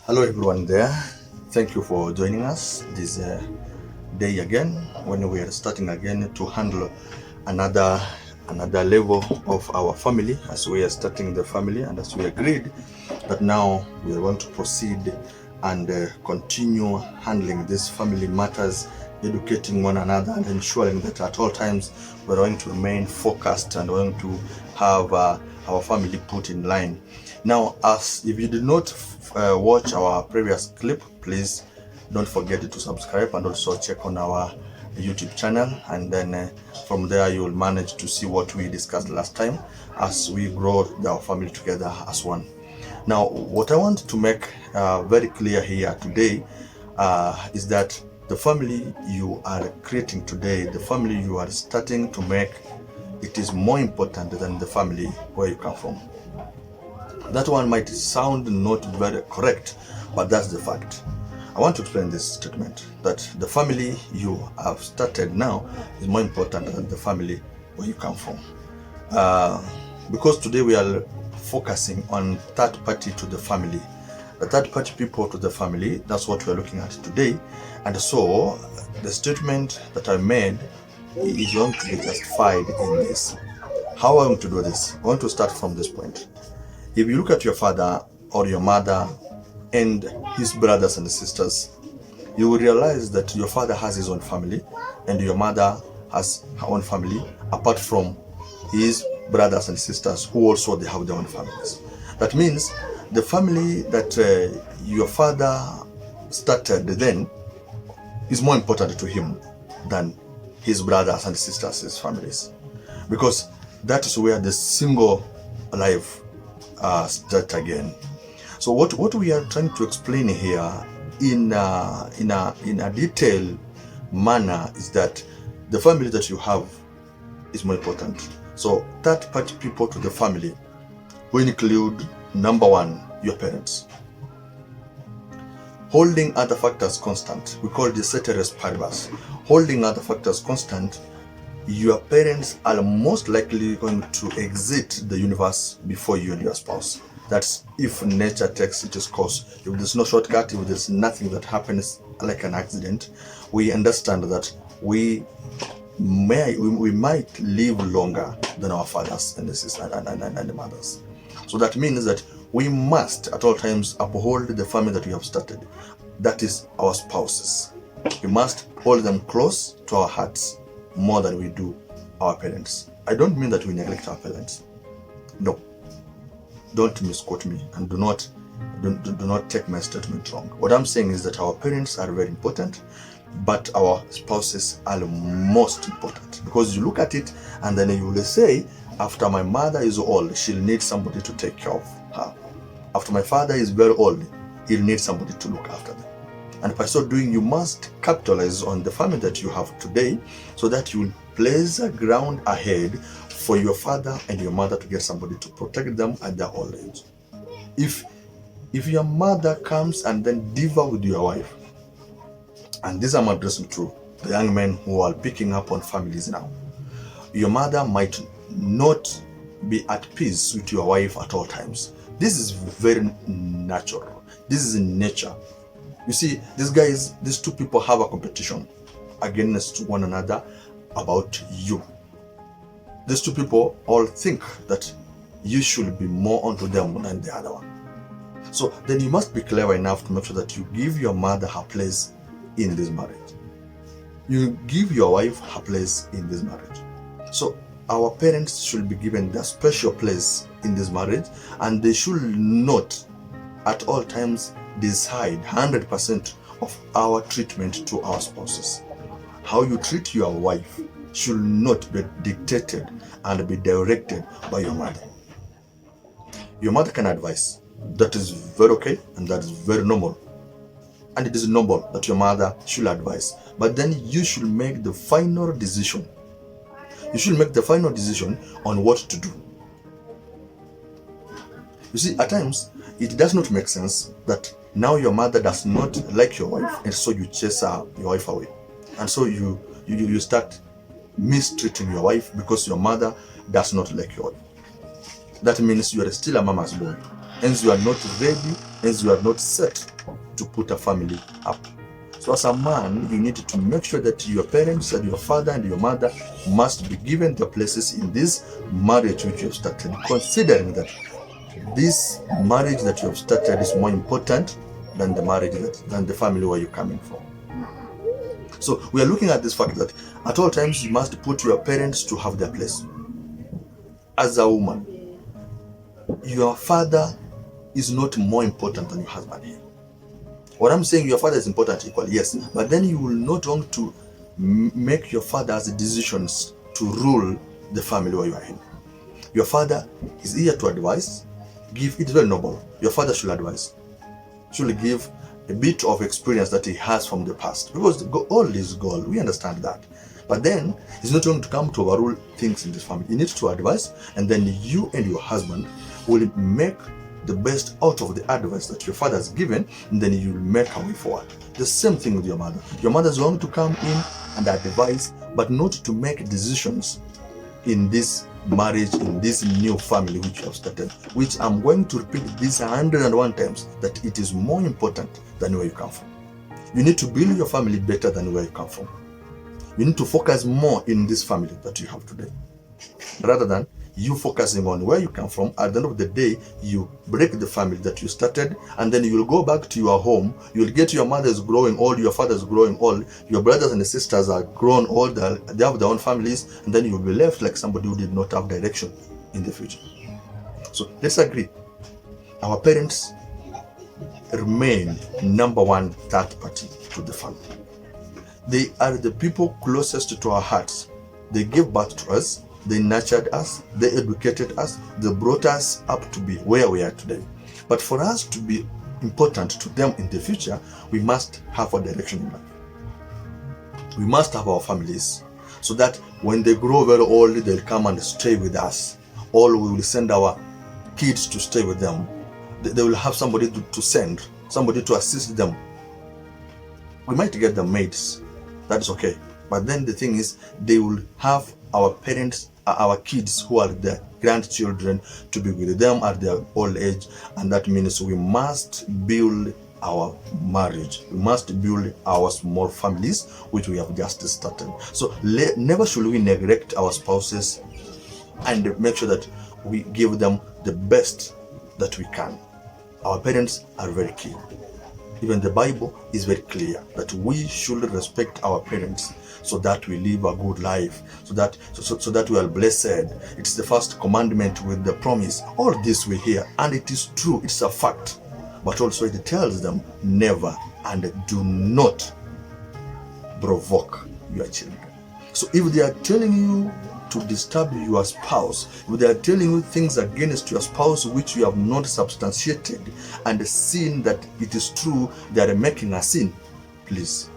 Hello, everyone there. Thank you for joining us this day again when we are starting again to handle another level of our family as we are starting the family and as we agreed that now we are going to proceed and continue handling these family matters, educating one another and ensuring that at all times we're going to remain focused and we're going to have our family put in line. Now, as if you did not watch our previous clip, please don't forget to subscribe and also check on our YouTube channel, and then from there you will manage to see what we discussed last time as we grow our family together as one. Now, what I want to make very clear here today is that the family you are creating today, the family you are starting to make, it is more important than the family where you come from. That one might sound not very correct, but that's the fact. I want to explain this statement that the family you have started now is more important than the family where you come from. Because today we are focusing on third party to the family. The third party people to the family, that's what we're looking at today. And so the statement that I made is going to be justified in this. How am I going to do this? I want to start from this point. If you look at your father or your mother and his brothers and sisters, you will realize that your father has his own family and your mother has her own family, apart from his brothers and sisters who also they have their own families. That means the family that your father started then is more important to him than his brothers and sisters, his families, because that is where the single life start again. So what we are trying to explain here in a detailed manner is that the family that you have is more important. So third party people to the family will include, number one, your parents. Holding other factors constant, we call this ceteris paribus. Holding other factors constant, your parents are most likely going to exit the universe before you and your spouse. That's if nature takes its course. If there's no shortcut, if there's nothing that happens like an accident, we understand that we might live longer than our fathers and the sisters and the mothers. So that means that we must at all times uphold the family that we have started. That is our spouses. We must hold them close to our hearts more than we do our parents. I don't mean that we neglect our parents. No. Don't misquote me and do not take my statement wrong. What I'm saying is that our parents are very important, but our spouses are most important, because you look at it and then you will say, after my mother is old, she'll need somebody to take care of her. After my father is very old, he'll need somebody to look after them. And by so doing, you must capitalize on the family that you have today so that you will place a ground ahead for your father and your mother to get somebody to protect them at their old age. If your mother comes and then differ with your wife, and this I'm addressing to the young men who are picking up on families now, your mother might not be at peace with your wife at all times. This is very natural. This is in nature. You see, these two people have a competition against one another about you. These two people all think that you should be more onto them than the other one. So then you must be clever enough to make sure that you give your mother her place in this marriage. You give your wife her place in this marriage. So our parents should be given their special place in this marriage, and they should not at all times decide 100% of our treatment to our spouses. How you treat your wife should not be dictated and be directed by your mother. Your mother can advise. That is very okay and that is very normal. And it is normal that your mother should advise. But then you should make the final decision. You should make the final decision on what to do. You see, at times, it does not make sense that now your mother does not like your wife, and so you chase your wife away. And so you start mistreating your wife because your mother does not like your wife. That means you are still a mama's boy, and you are not ready hence you are not set to put a family up. So as a man, you need to make sure that your parents and your father and your mother must be given their places in this marriage which you have started, considering that this marriage that you have started is more important than the family where you're coming from. So we are looking at this fact that at all times you must put your parents to have their place. As a woman, your father is not more important than your husband here. What I'm saying, your father is important equally, yes, but then you will not want to make your father's decisions to rule the family where you are in. Your father is here to advise, give. It's very noble. Your father should advise, should give a bit of experience that he has from the past, because all is gold. We understand that. But then he's not going to come to overrule things in this family. He needs to advise, and then you and your husband will make the best out of the advice that your father has given, and then you will make a way forward. The same thing with your mother. Your mother is going to come in and advise, but not to make decisions in this marriage, in this new family which you have started, which I'm going to repeat this 101 times, that it is more important than where you come from. You need to build your family better than where you come from. You need to focus more in this family that you have today, rather than you focusing on where you come from. At the end of the day, you break the family that you started, and then you will go back to your home. You will get your mother's growing old, your father's growing old, your brothers and sisters are grown old, they have their own families, and then you will be left like somebody who did not have direction in the future. So let's agree, our parents remain number one third party to the family. They are the people closest to our hearts. They gave birth to us, they nurtured us, they educated us, they brought us up to be where we are today. But for us to be important to them in the future, we must have a direction in life. We must have our families, so that when they grow very old, they'll come and stay with us. Or we will send our kids to stay with them. They will have somebody to send, somebody to assist them. We might get them maids, that's okay. But then the thing is, they will have our parents, our kids who are their grandchildren, to be with them at their old age. And that means we must build our marriage. We must build our small families, which we have just started. So never should we neglect our spouses, and make sure that we give them the best that we can. Our parents are very key. Even the Bible is very clear that we should respect our parents, so that we live a good life, so that we are blessed. It's the first commandment with the promise. All this we hear, and it is true, it's a fact. But also it tells them, never and do not provoke your children. So if they are telling you to disturb your spouse, if they are telling you things against your spouse which you have not substantiated and seen that it is true, they are making a sin, please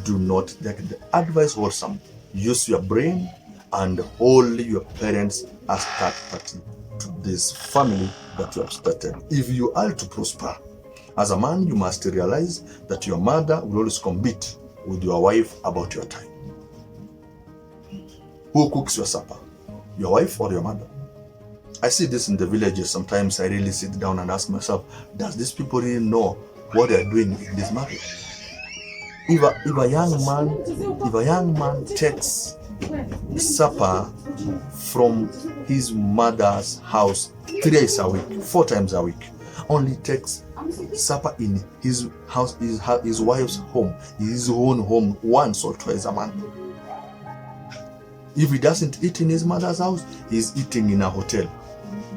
do not take the advice wholesome. Use your brain and hold your parents as third party to this family that you have started. If you are to prosper as a man, you must realize that your mother will always compete with your wife about your time. Who cooks your supper? Your wife or your mother? I see this in the villages. Sometimes I really sit down and ask myself, does these people really know what they are doing in this marriage? If a young man takes supper from his mother's house 3 days a week, 4 times a week, only takes supper in his house, his wife's home, his own home, once or twice a month. If he doesn't eat in his mother's house, he's eating in a hotel.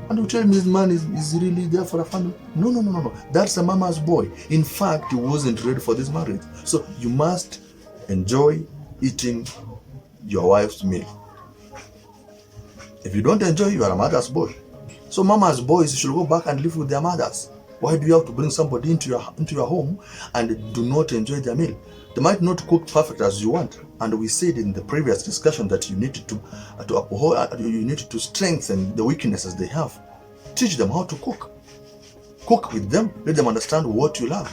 And you tell me this man is really there for a family? No. That's a mama's boy. In fact, he wasn't ready for this marriage. So you must enjoy eating your wife's meal. If you don't enjoy, you are a mother's boy. So mama's boys should go back and live with their mothers. Why do you have to bring somebody into your home and do not enjoy their meal? They might not cook perfect as you want. And we said in the previous discussion that you need to uphold, you need to strengthen the weaknesses they have. Teach them how to cook. Cook with them. Let them understand what you love.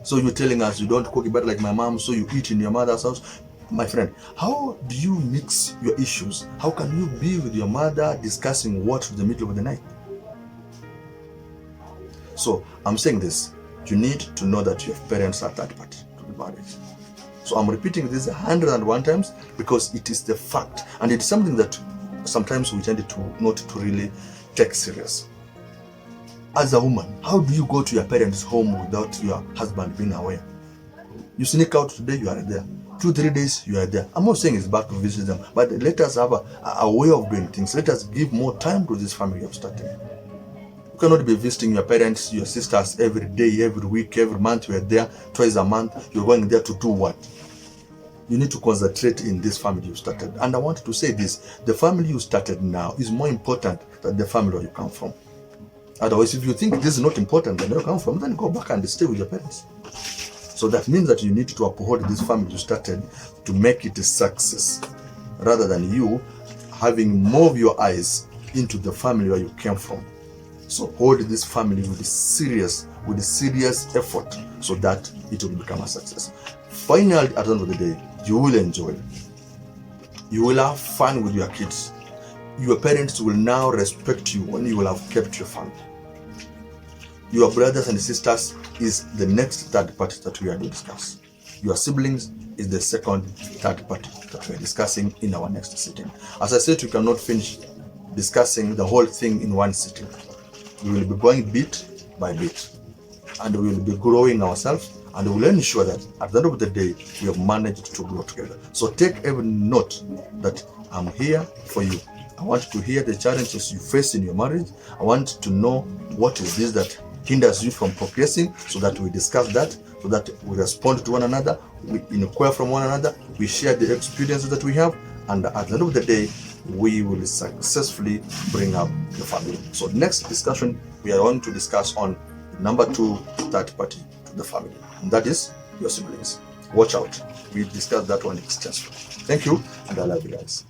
So you're telling us you don't cook better like my mom, so you eat in your mother's house. My friend, how do you mix your issues? How can you be with your mother discussing what in the middle of the night? So I'm saying this, you need to know that your parents are third party to the marriage. So I'm repeating this 101 times because it is the fact, and it's something that sometimes we tend to not to really take serious. As a woman, how do you go to your parents' home without your husband being aware? You sneak out today, you are there. 2-3 days, you are there. I'm not saying it's bad to visit them, but let us have a way of doing things. Let us give more time to this family you have started. You cannot be visiting your parents, your sisters every day, every week, every month. You are there twice a month. You're going there to do what? You need to concentrate in this family you started. And I want to say this, the family you started now is more important than the family where you come from. Otherwise, if you think this is not important than where you come from, then go back and stay with your parents. So that means that you need to uphold this family you started to make it a success, rather than you having more of your eyes into the family where you came from. So hold this family with serious effort so that it will become a success. Finally, at the end of the day, you will enjoy. You will have fun with your kids. Your parents will now respect you when you will have kept your family. Your brothers and sisters is the next third party that we are to discuss. Your siblings is the third party that we are discussing in our next sitting. As I said, we cannot finish discussing the whole thing in one sitting. We will be going bit by bit, and we will be growing ourselves, and we will ensure that at the end of the day, we have managed to grow together. So take every note that I'm here for you. I want to hear the challenges you face in your marriage. I want to know what is this that hinders you from progressing, so that we discuss that, so that we respond to one another, we inquire from one another, we share the experiences that we have, and at the end of the day, we will successfully bring up the family. So next discussion, we are going to discuss on number 2 third party to the family, and that is your siblings. Watch out. We discussed that one extensively. Thank you, and I love you guys.